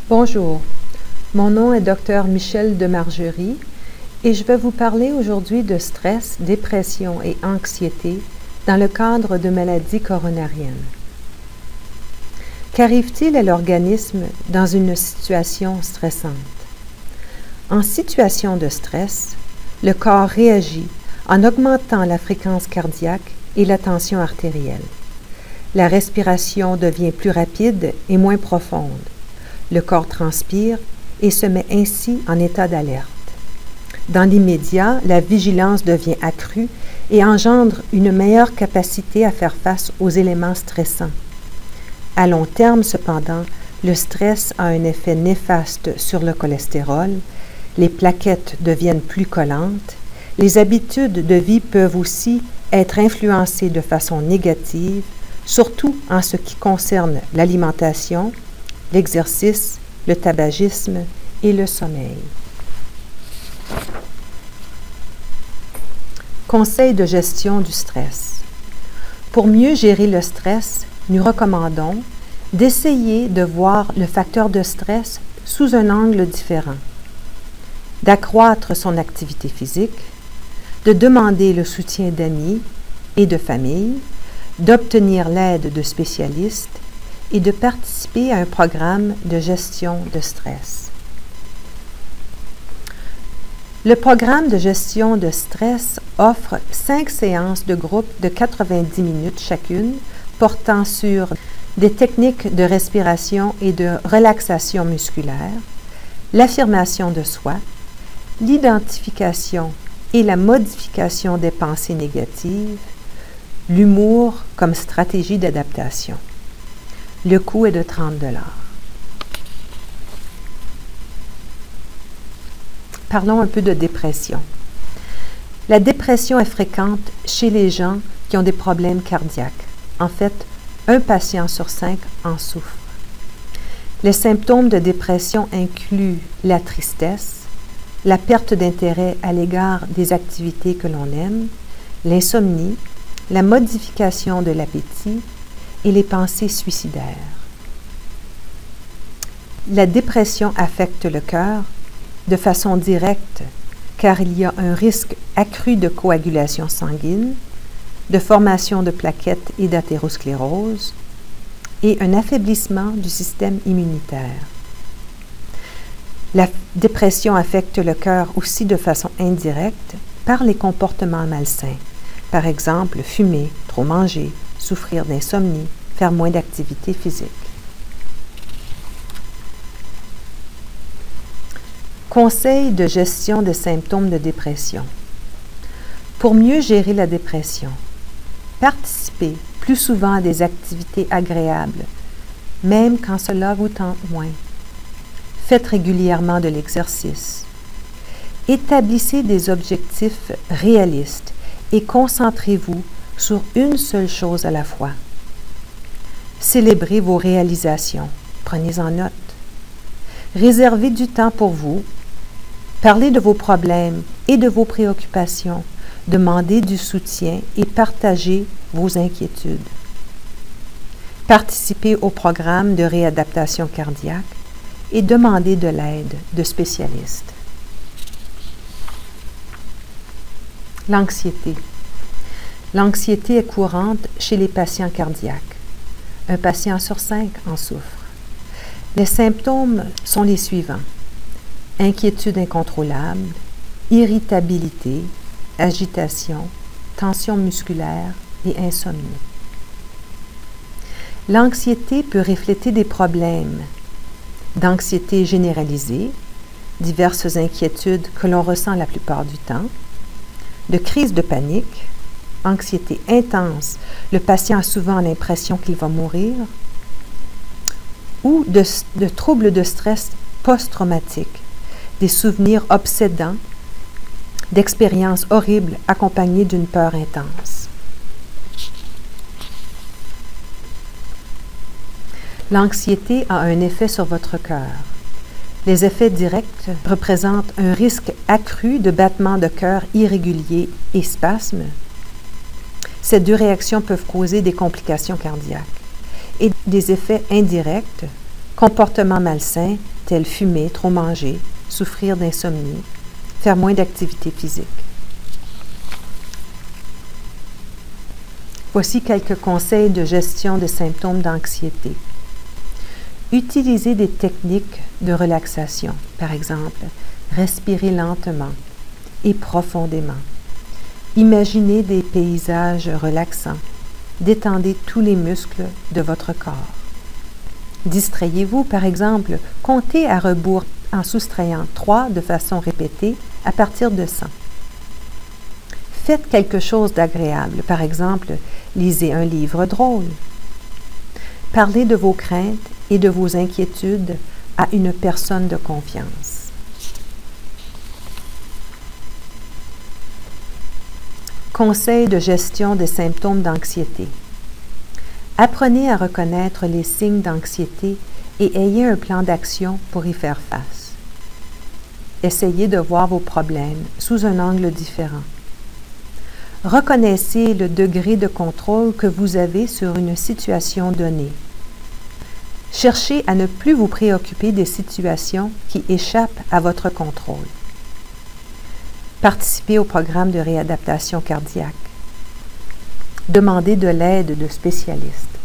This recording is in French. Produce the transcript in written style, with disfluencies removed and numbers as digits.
Bonjour, mon nom est Dr Michel Demargerie et je vais vous parler aujourd'hui de stress, dépression et anxiété dans le cadre de maladies coronariennes. Qu'arrive-t-il à l'organisme dans une situation stressante? En situation de stress, le corps réagit en augmentant la fréquence cardiaque et la tension artérielle. La respiration devient plus rapide et moins profonde. Le corps transpire et se met ainsi en état d'alerte. Dans l'immédiat, la vigilance devient accrue et engendre une meilleure capacité à faire face aux éléments stressants. À long terme, cependant, le stress a un effet néfaste sur le cholestérol, les plaquettes deviennent plus collantes, les habitudes de vie peuvent aussi être influencées de façon négative, surtout en ce qui concerne l'alimentation, l'exercice, le tabagisme et le sommeil. Conseil de gestion du stress. Pour mieux gérer le stress, nous recommandons d'essayer de voir le facteur de stress sous un angle différent, d'accroître son activité physique, de demander le soutien d'amis et de famille, d'obtenir l'aide de spécialistes et de participer à un programme de gestion de stress. Le programme de gestion de stress offre 5 séances de groupe de 90 minutes chacune, portant sur des techniques de respiration et de relaxation musculaire, l'affirmation de soi, l'identification et la modification des pensées négatives, l'humour comme stratégie d'adaptation. Le coût est de 30 $. Parlons un peu de dépression. La dépression est fréquente chez les gens qui ont des problèmes cardiaques. En fait, 1 patient sur 5 en souffre. Les symptômes de dépression incluent la tristesse, la perte d'intérêt à l'égard des activités que l'on aime, l'insomnie, la modification de l'appétit et les pensées suicidaires. La dépression affecte le cœur de façon directe car il y a un risque accru de coagulation sanguine, de formation de plaquettes et d'athérosclérose et un affaiblissement du système immunitaire. La dépression affecte le cœur aussi de façon indirecte par les comportements malsains, par exemple fumer, trop manger, souffrir d'insomnie, faire moins d'activité physique. Conseil de gestion des symptômes de dépression. Pour mieux gérer la dépression, participez plus souvent à des activités agréables, même quand cela vous tente moins. Faites régulièrement de l'exercice. Établissez des objectifs réalistes et concentrez-vous sur une seule chose à la fois. Célébrez vos réalisations. Prenez-en note. Réservez du temps pour vous. Parlez de vos problèmes et de vos préoccupations. Demandez du soutien et partagez vos inquiétudes. Participez au programme de réadaptation cardiaque et demandez de l'aide de spécialistes. L'anxiété. L'anxiété est courante chez les patients cardiaques. 1 patient sur 5 en souffre. Les symptômes sont les suivants: inquiétude incontrôlable, irritabilité, agitation, tension musculaire et insomnie. L'anxiété peut refléter des problèmes d'anxiété généralisée, diverses inquiétudes que l'on ressent la plupart du temps, de crise de panique, anxiété intense, le patient a souvent l'impression qu'il va mourir, ou de troubles de stress post-traumatiques, des souvenirs obsédants, d'expériences horribles accompagnées d'une peur intense. L'anxiété a un effet sur votre cœur. Les effets directs représentent un risque accru de battements de cœur irréguliers et spasmes. Ces 2 réactions peuvent causer des complications cardiaques. Et des effets indirects Comportements malsains tels fumer, trop manger, souffrir d'insomnie, faire moins d'activité physique. Voici quelques conseils de gestion de symptômes d'anxiété. Utilisez des techniques de relaxation, par exemple, respirez lentement et profondément. Imaginez des paysages relaxants. Détendez tous les muscles de votre corps. Distrayez-vous, par exemple, comptez à rebours en soustrayant 3 de façon répétée à partir de 100. Faites quelque chose d'agréable, par exemple, lisez un livre drôle. Parlez de vos craintes et de vos inquiétudes à une personne de confiance. Conseils de gestion des symptômes d'anxiété. Apprenez à reconnaître les signes d'anxiété et ayez un plan d'action pour y faire face. Essayez de voir vos problèmes sous un angle différent. Reconnaissez le degré de contrôle que vous avez sur une situation donnée. Cherchez à ne plus vous préoccuper des situations qui échappent à votre contrôle. Participez au programme de réadaptation cardiaque. Demandez de l'aide de spécialistes.